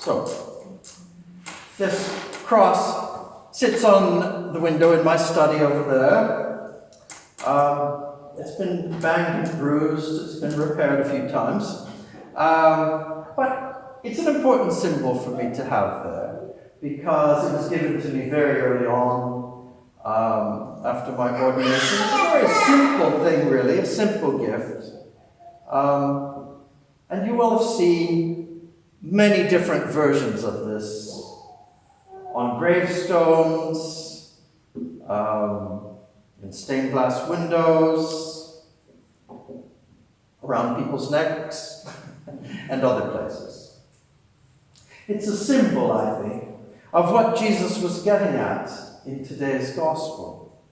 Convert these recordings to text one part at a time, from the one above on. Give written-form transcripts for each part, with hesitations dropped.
So, this cross sits on the window in my study over there. It's been banged and bruised, it's been repaired a few times. But it's an important symbol for me to have there, because it was given to me very early on after my ordination. It's a very simple thing, really, a simple gift. And you will have seen many different versions of this on gravestones, in stained glass windows, around people's necks, and other places. It's a symbol, I think, of what Jesus was getting at in today's gospel.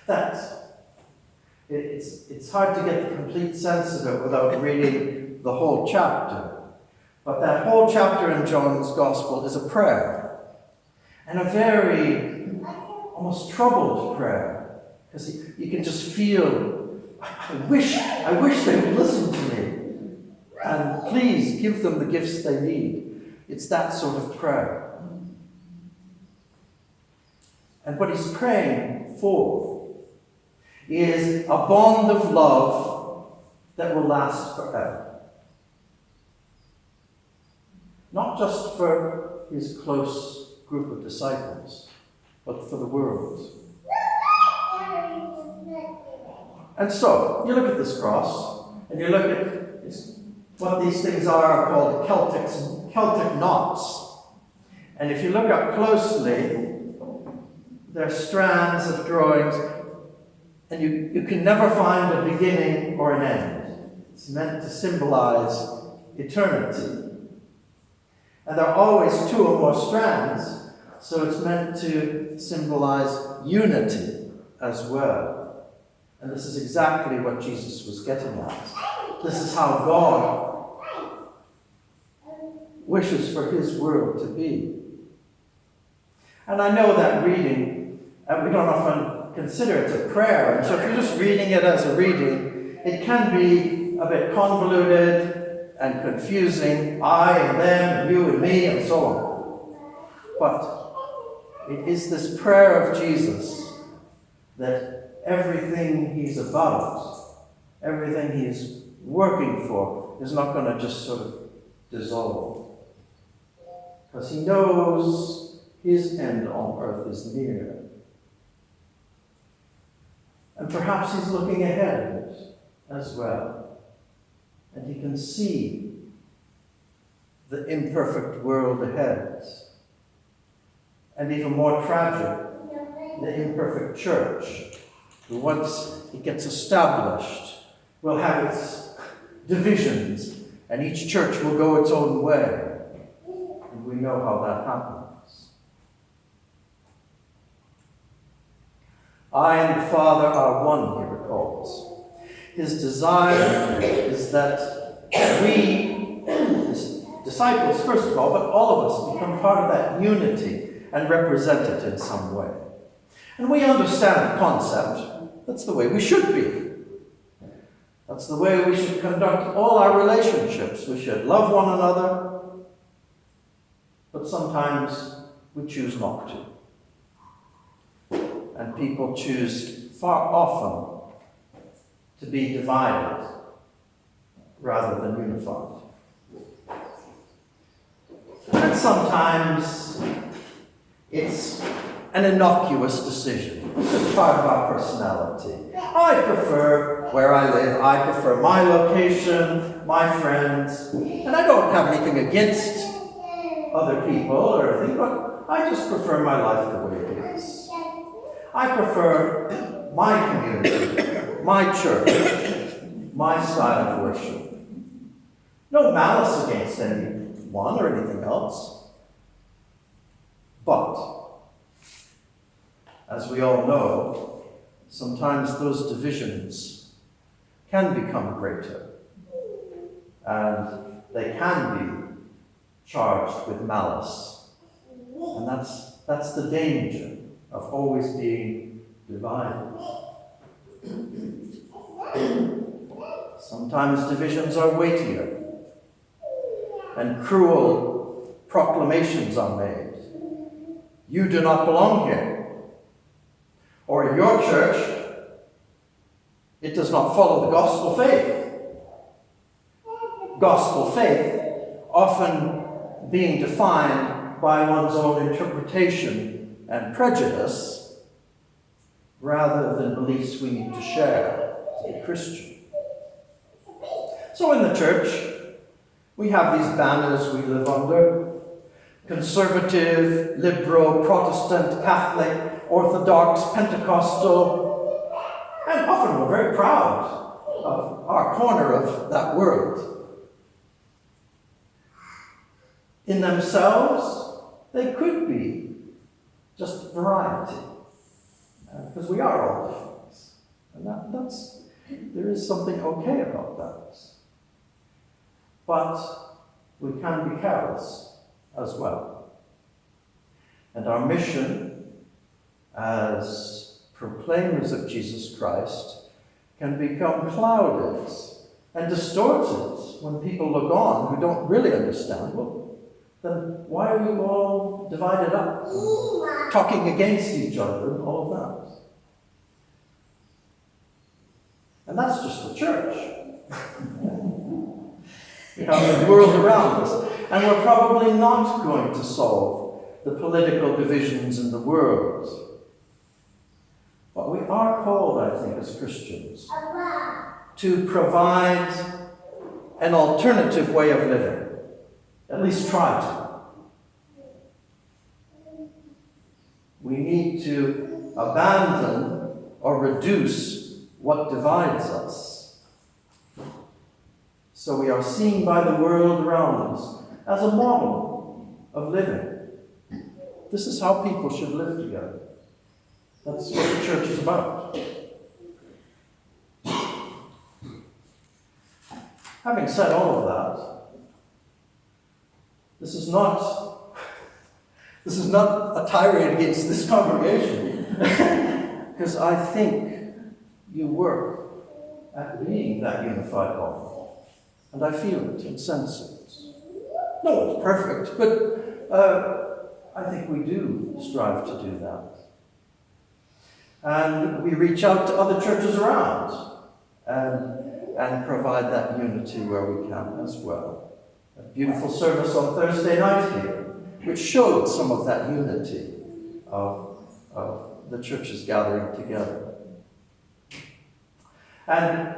That it's hard to get the complete sense of it without reading the whole chapter. But that whole chapter in John's gospel is a prayer, and a very almost troubled prayer, because you can just feel, I wish they would listen to me, and please give them the gifts they need. It's that sort of prayer. And what he's praying for is a bond of love that will last forever. Not just for his close group of disciples, but for the world. And so, you look at this cross, and you look at what these things are called Celtic knots. And if you look up closely, they're strands of drawings, and you can never find a beginning or an end. It's meant to symbolize eternity. And there are always two or more strands, so it's meant to symbolize unity as well. And this is exactly what Jesus was getting at. This is how God wishes for his world to be. And I know that reading, we don't often consider it a prayer. And so if you're just reading it as a reading, it can be a bit convoluted and confusing. I and them, and you and me, and so on. But it is this prayer of Jesus that everything he's about, everything he's working for, is not going to just sort of dissolve. Because he knows his end on earth is near. And perhaps he's looking ahead as well. And he can see the imperfect world ahead. And even more tragic, the imperfect church, who once it gets established, will have its divisions, and each church will go its own way. And we know how that happens. I and the Father are one, he recalls. His desire is that we, his disciples first of all, but all of us, become part of that unity and represent it in some way. And we understand the concept. That's the way we should be. That's the way we should conduct all our relationships. We should love one another, but sometimes we choose not to. And people choose far often to be divided rather than unified. And sometimes it's an innocuous decision. It's just part of our personality. I prefer where I live. I prefer my location, my friends. And I don't have anything against other people or anything, but I just prefer my life the way it is. I prefer my community, my church, my style of worship. No malice against anyone or anything else. But, as we all know, sometimes those divisions can become greater. And they can be charged with malice. And that's the danger of always being divided. Sometimes divisions are weightier, and cruel proclamations are made. You do not belong here. Or in your church, it does not follow the gospel faith. Gospel faith often being defined by one's own interpretation and prejudice rather than beliefs we need to share as a Christian. So in the church, we have these banners we live under: conservative, liberal, Protestant, Catholic, Orthodox, Pentecostal, and often we're very proud of our corner of that world. In themselves, they could be just variety, because we are all different, and there is something okay about that. But we can be careless as well. And our mission as proclaimers of Jesus Christ can become clouded and distorted when people look on who don't really understand. Well, then why are you all divided up, talking against each other and all of that? And that's just the church. We have the world around us, and we're probably not going to solve the political divisions in the world. But we are called, I think, as Christians, to provide an alternative way of living. At least try to. We need to abandon or reduce what divides us. So we are seen by the world around us as a model of living. This is how people should live together. That's what the church is about. Having said all of that, this is not a tirade against this congregation, because I think you work at being that unified body. And I feel it and sense it. No one's perfect, but I think we do strive to do that. And we reach out to other churches around and provide that unity where we can as well. A beautiful service on Thursday night here, which showed some of that unity of the churches gathering together. And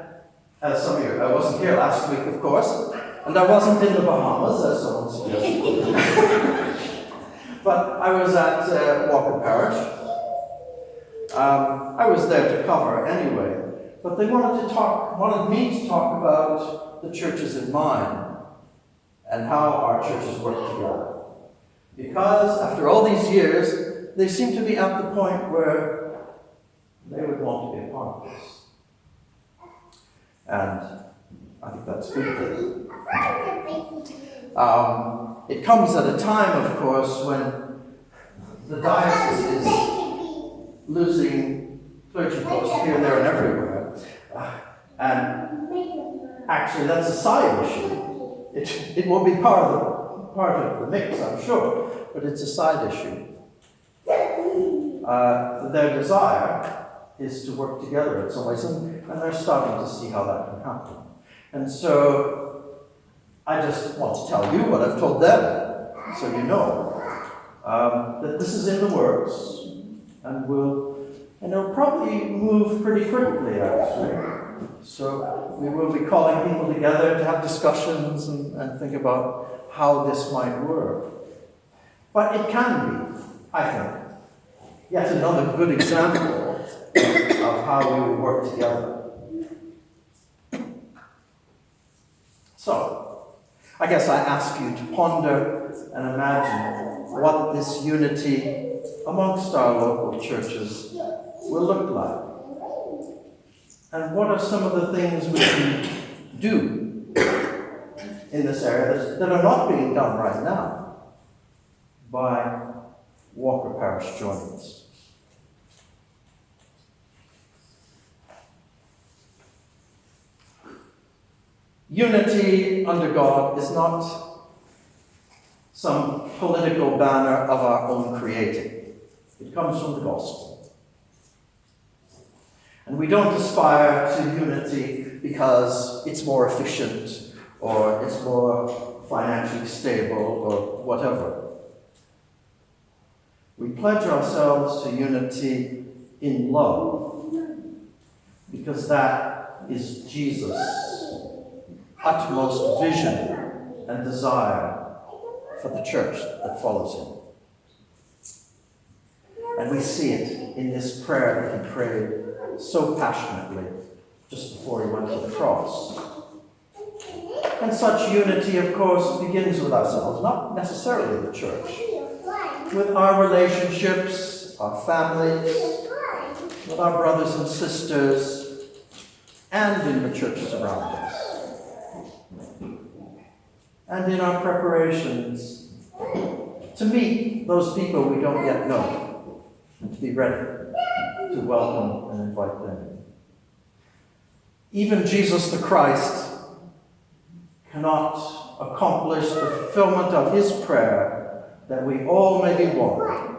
as some of you, I wasn't here last week, of course, and I wasn't in the Bahamas, as someone suggested. But I was at Walker Parish. I was there to cover anyway, but they wanted me to talk about the churches in mind and how our churches work together. Because after all these years, they seem to be at the point where they would want to be a part of this. And I think that's good. It comes at a time, of course, when the diocese is losing clergy posts here, there, and everywhere. And actually, that's a side issue. It will be part of the mix, I'm sure, but it's a side issue. Their desire is to work together in some ways, and they're starting to see how that can happen. And so I just want to tell you what I've told them, so you know that this is in the works, and it'll probably move pretty quickly, actually. So we will be calling people together to have discussions and think about how this might work. But it can be, I think, yet another good example of how we will work together. So, I guess I ask you to ponder and imagine what this unity amongst our local churches will look like. And what are some of the things we can do in this area that are not being done right now by Walker Parish joining us. Unity under God is not some political banner of our own creating. It comes from the gospel. And we don't aspire to unity because it's more efficient or it's more financially stable or whatever. We pledge ourselves to unity in love because that is Jesus' utmost vision and desire for the church that follows him. And we see it in this prayer that he prayed so passionately just before he went to the cross. And such unity, of course, begins with ourselves, not necessarily the church, with our relationships, our families, with our brothers and sisters, and in the churches around us. And in our preparations to meet those people we don't yet know, and to be ready to welcome and invite them in. Even Jesus the Christ cannot accomplish the fulfillment of his prayer that we all may be one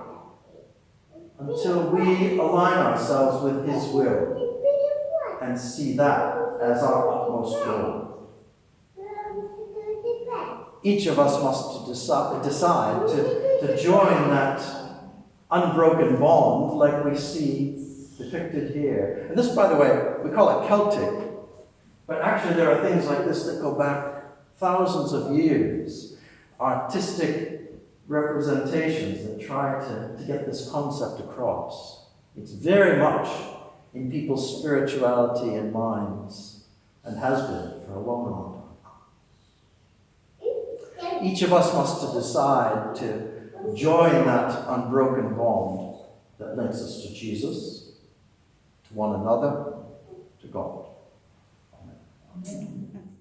until we align ourselves with his will and see that as our utmost goal. Each of us must decide to join that unbroken bond like we see depicted here. And this, by the way, we call it Celtic, but actually there are things like this that go back thousands of years, artistic representations that try to get this concept across. It's very much in people's spirituality and minds, and has been for a long, long time. Each of us must decide to join that unbroken bond that links us to Jesus, to one another, to God. Amen.